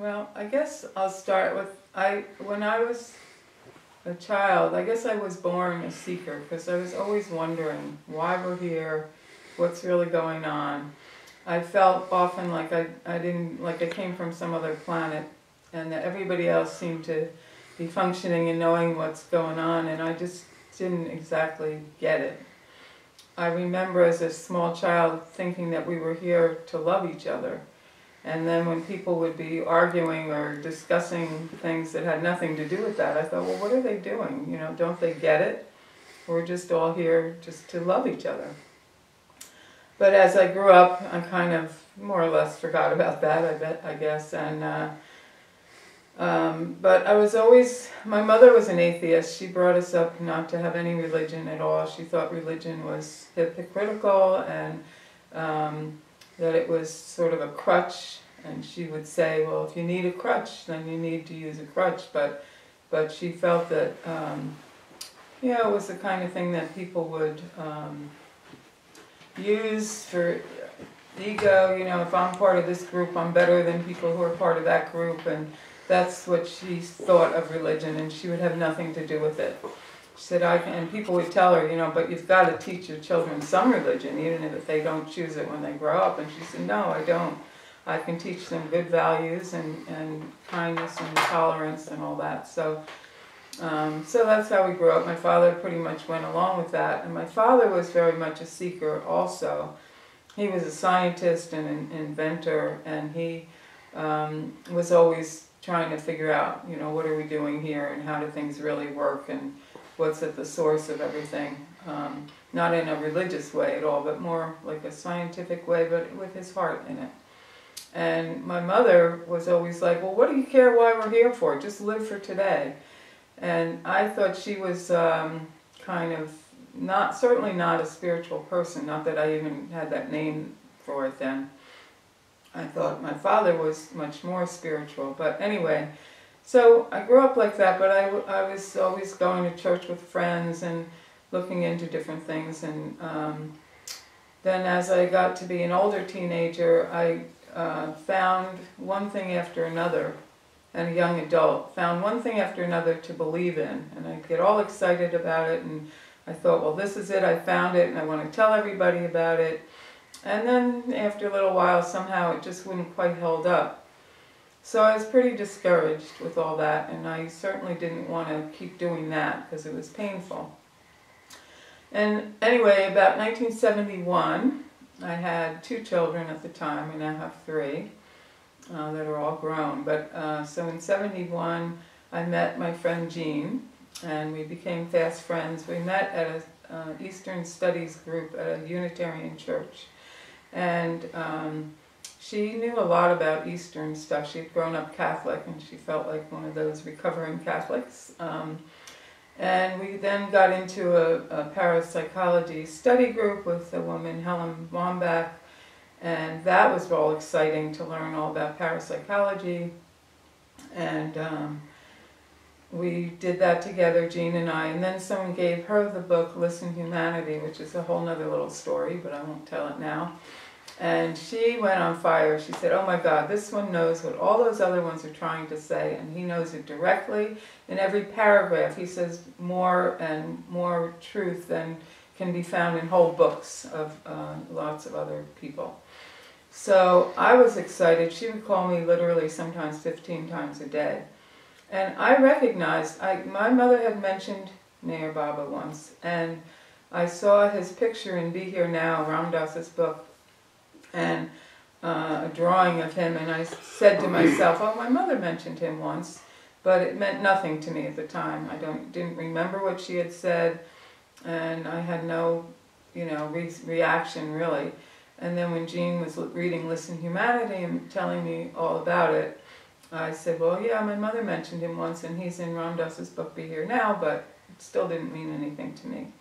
Well, I guess I'll start with, when I was a child, I guess I was born a seeker because I was always wondering why we're here, what's really going on. I felt often like I didn't, like I came from some other planet and that everybody else seemed to be functioning and knowing what's going on, and I just didn't exactly get it. I remember as a small child thinking that we were here to love each other. And then when people would be arguing or discussing things that had nothing to do with that, I thought, well, what are they doing? You know, don't they get it? We're just all here just to love each other. But as I grew up, I kind of more or less forgot about that, I guess. And but I was always, my mother was an atheist. She brought us up not to have any religion at all. She thought religion was hypocritical and that it was sort of a crutch, and she would say, well, if you need a crutch, then you need to use a crutch, but she felt that, you know, it was the kind of thing that people would use for ego. You know, if I'm part of this group, I'm better than people who are part of that group, and that's what she thought of religion, and she would have nothing to do with it. She said, and people would tell her, you know, but you've got to teach your children some religion, even if they don't choose it when they grow up. And she said, no, I don't. I can teach them good values and kindness and tolerance and all that. So that's how we grew up. My father pretty much went along with that. And my father was very much a seeker also. He was a scientist and an inventor, and he was always trying to figure out, you know, what are we doing here and how do things really work and what's at the source of everything. Not in a religious way at all, but more like a scientific way, but with his heart in it. And my mother was always like, well, what do you care why we're here for? Just live for today. And I thought she was kind of certainly not a spiritual person, not that I even had that name for it then. I thought my father was much more spiritual, but anyway, so I grew up like that, but I was always going to church with friends and looking into different things. And then as I got to be an older teenager, I found one thing after another, and a young adult, found one thing after another to believe in. And I'd get all excited about it, and I thought, well, this is it, I found it, and I want to tell everybody about it. And then after a little while, somehow it just wouldn't quite hold up. So I was pretty discouraged with all that, and I certainly didn't want to keep doing that because it was painful. And anyway, about 1971, I had 2 children at the time. I now have 3 that are all grown. But so in 71, I met my friend Jean, and we became fast friends. We met at an Eastern Studies group at a Unitarian church. And she knew a lot about Eastern stuff. She had grown up Catholic, and she felt like one of those recovering Catholics. And we then got into a parapsychology study group with a woman, Helen Wambach, and that was all exciting to learn all about parapsychology. And we did that together, Jean and I, and then someone gave her the book, Listen Humanity, which is a whole nother little story, but I won't tell it now. And she went on fire. She said, oh my God, this one knows what all those other ones are trying to say, and he knows it directly. In every paragraph, he says more and more truth than can be found in whole books of lots of other people. So I was excited. She would call me literally sometimes 15 times a day. And I recognized, my mother had mentioned Nair Baba once, and I saw his picture in Be Here Now, Ram Dass's book, and a drawing of him, and I said to myself, oh, my mother mentioned him once, but it meant nothing to me at the time. I didn't remember what she had said, and I had no, you know, reaction really. And then when Jean was reading Listen Humanity and telling me all about it, I said, well, yeah, my mother mentioned him once, and he's in Ram Dass's book Be Here Now, but it still didn't mean anything to me.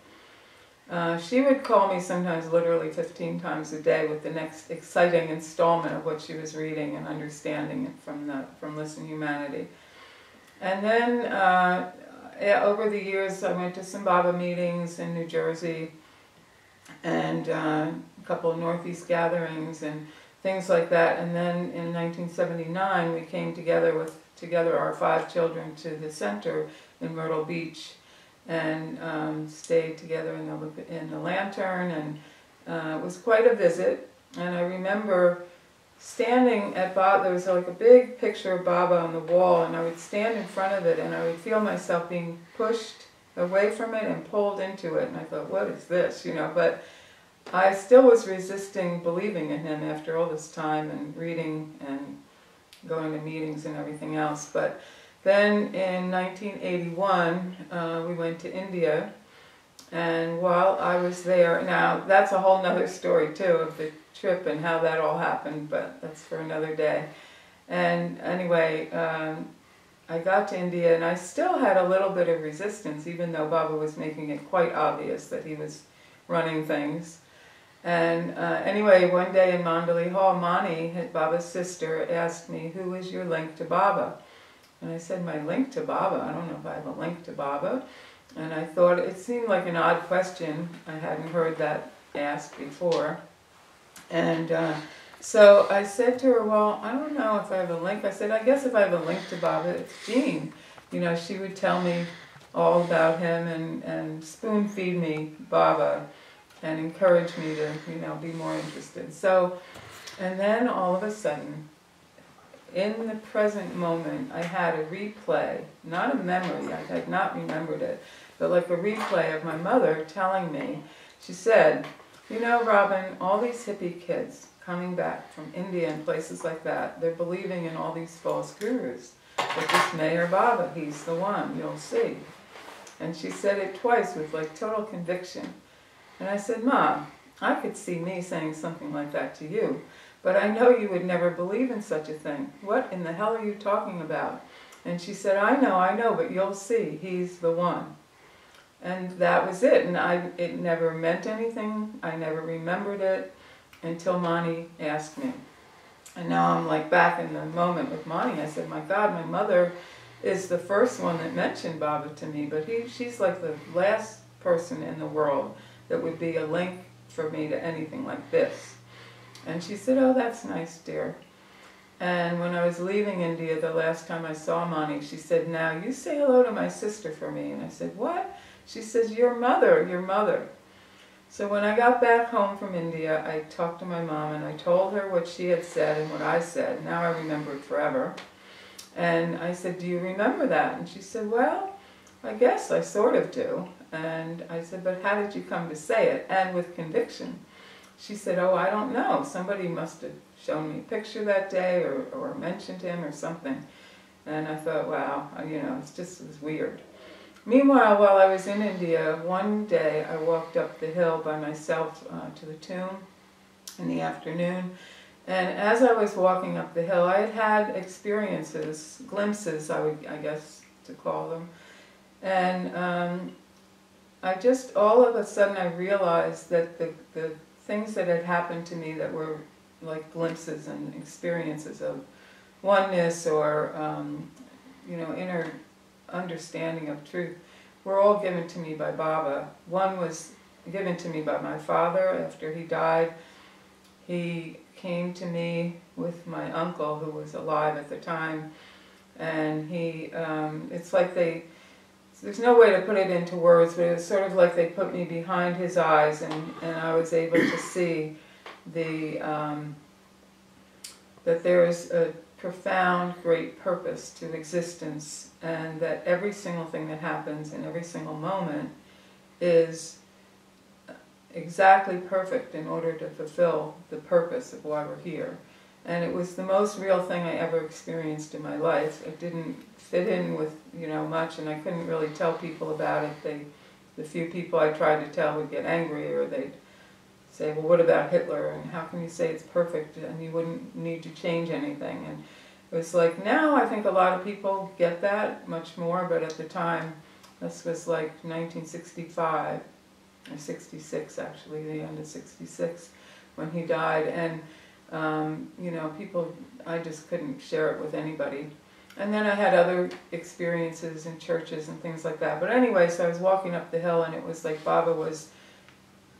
She would call me sometimes literally 15 times a day with the next exciting installment of what she was reading and understanding it from Listen Humanity. And then over the years I went to some Baba meetings in New Jersey and a couple of Northeast gatherings, and things like that. And then in 1979, we came together our 5 children to the center in Myrtle Beach, and stayed together in the Lantern, and it was quite a visit. And I remember standing at Baba. There was like a big picture of Baba on the wall, and I would stand in front of it, and I would feel myself being pushed away from it and pulled into it. And I thought, what is this, But I still was resisting believing in him after all this time and reading and going to meetings and everything else. But then in 1981, we went to India, and while I was there, now that's a whole nother story too of the trip and how that all happened, but that's for another day. And anyway, I got to India, and I still had a little bit of resistance, even though Baba was making it quite obvious that he was running things. And anyway, one day in Mandalay Hall, Mani, Baba's sister, asked me, who is your link to Baba? And I said, my link to Baba? I don't know if I have a link to Baba. And I thought, it seemed like an odd question. I hadn't heard that asked before. And so I said to her, well, I don't know if I have a link. I said, I guess if I have a link to Baba, it's Jean. She would tell me all about him and spoon feed me Baba and encourage me to, be more interested. So, and then all of a sudden, in the present moment, I had a replay, not a memory, I had not remembered it, but like a replay of my mother telling me, she said, Robin, all these hippie kids coming back from India and places like that, they're believing in all these false gurus. But this Mayor Baba, he's the one, you'll see. And she said it twice with like total conviction. And I said, Mom, I could see me saying something like that to you, but I know you would never believe in such a thing. What in the hell are you talking about? And she said, I know, but you'll see, he's the one. And that was it, and it never meant anything. I never remembered it until Mani asked me. And now I'm like back in the moment with Mani. I said, my God, my mother is the first one that mentioned Baba to me, but she's like the last person in the world that would be a link for me to anything like this. And she said, oh, that's nice, dear. And when I was leaving India, the last time I saw Mani, she said, now you say hello to my sister for me. And I said, what? She says, your mother. So when I got back home from India, I talked to my mom and I told her what she had said and what I said. Now I remember it forever. And I said, do you remember that? And she said, well, I guess I sort of do. And I said, but how did you come to say it? And with conviction. She said, oh, I don't know. Somebody must have shown me a picture that day or mentioned him or something. And I thought, wow, it was weird. Meanwhile, while I was in India, one day I walked up the hill by myself to the tomb in the afternoon. And as I was walking up the hill, I had had experiences, glimpses, I guess to call them. And all of a sudden I realized that the things that had happened to me that were like glimpses and experiences of oneness or, inner understanding of truth were all given to me by Baba. One was given to me by my father after he died. He came to me with my uncle who was alive at the time, and it's like there's no way to put it into words, but it was sort of like they put me behind his eyes and I was able to see that there is a profound, great purpose to existence, and that every single thing that happens in every single moment is exactly perfect in order to fulfill the purpose of why we're here. And it was the most real thing I ever experienced in my life. It didn't fit in with, much, and I couldn't really tell people about it. The few people I tried to tell would get angry, or they'd say, well, what about Hitler? And how can you say it's perfect and you wouldn't need to change anything? And it was like, now I think a lot of people get that much more, but at the time, this was like 1965, or 66 actually, the end of 66, when he died. And people, I just couldn't share it with anybody. And then I had other experiences in churches and things like that. But anyway, so I was walking up the hill, and it was like Baba was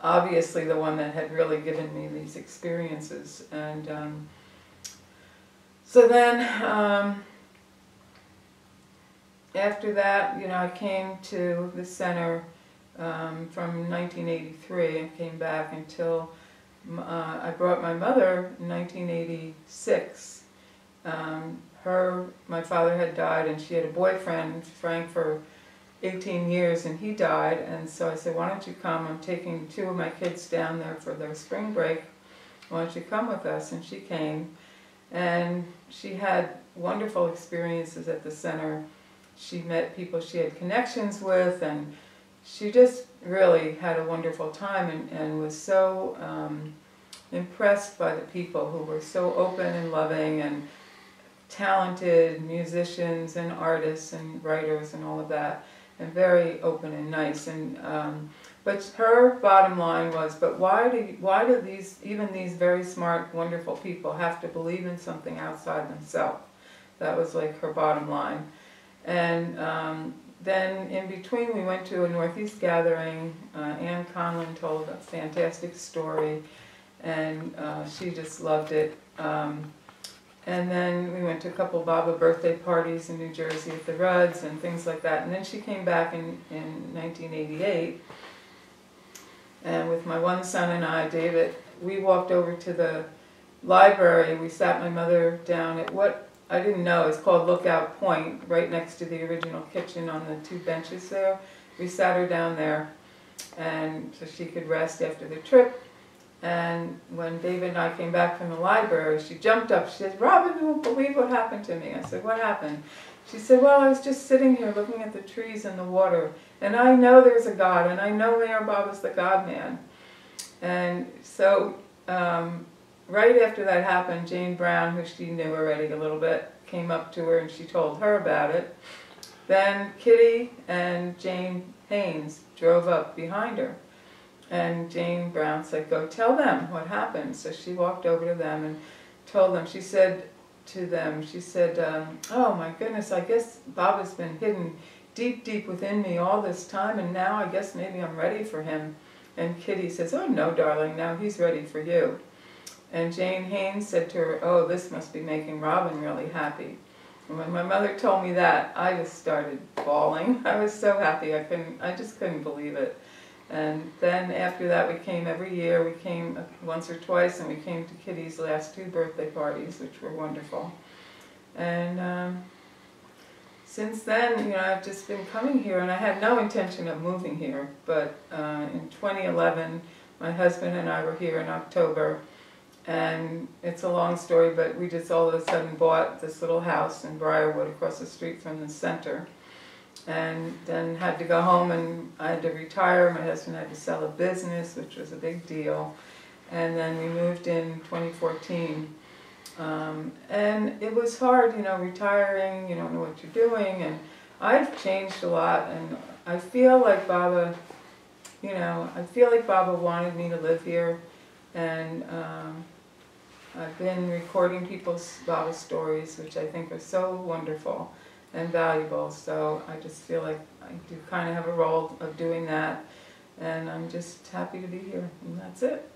obviously the one that had really given me these experiences. And so then after that, I came to the center from 1983 and came back until I brought my mother in 1986. My father had died, and she had a boyfriend, Frank, for 18 years, and he died. And so I said, why don't you come? I'm taking 2 of my kids down there for their spring break. Why don't you come with us? And she came, and she had wonderful experiences at the center. She met people she had connections with, and she just really had a wonderful time, and was so impressed by the people who were so open and loving and talented musicians and artists and writers and all of that, and very open and nice. And but her bottom line was, but why do these very smart, wonderful people have to believe in something outside themselves? That was like her bottom line. And then in between, we went to a Northeast gathering. Ann Conlon told a fantastic story, and she just loved it. And then we went to a couple Baba birthday parties in New Jersey at the Rudds and things like that. And then she came back in 1988, and with my one son and I, David, we walked over to the library. We sat my mother down at what I didn't know, it's called Lookout Point, right next to the original kitchen on the 2 benches there. We sat her down there, and so she could rest after the trip. And when David and I came back from the library, she jumped up. She said, "Robin, you won't believe what happened to me." I said, "What happened?" She said, "Well, I was just sitting here looking at the trees and the water, and I know there's a God, and I know Mayor Bob is the God man." And so right after that happened, Jane Brown, who she knew already a little bit, came up to her and she told her about it. Then Kitty and Jane Haynes drove up behind her. And Jane Brown said, "Go tell them what happened." So she walked over to them and told them. She said to them, "Oh my goodness, I guess Bob has been hidden deep, deep within me all this time, and now I guess maybe I'm ready for him." And Kitty says, "Oh no, darling, now he's ready for you." And Jane Haynes said to her, "Oh, this must be making Robin really happy." And when my mother told me that, I just started bawling. I was so happy. I just couldn't believe it. And then after that, we came every year. We came once or twice, and we came to Kitty's last 2 birthday parties, which were wonderful. And since then, I've just been coming here, and I had no intention of moving here. But in 2011, my husband and I were here in October, and it's a long story, but we just all of a sudden bought this little house in Briarwood across the street from the center. And then had to go home, and I had to retire. My husband had to sell a business, which was a big deal. And then we moved in 2014. And it was hard, retiring, you don't know what you're doing. And I've changed a lot, and I feel like Baba, wanted me to live here. And I've been recording people's Baba stories, which I think are so wonderful and valuable, so I just feel like I do kind of have a role of doing that, and I'm just happy to be here, and that's it.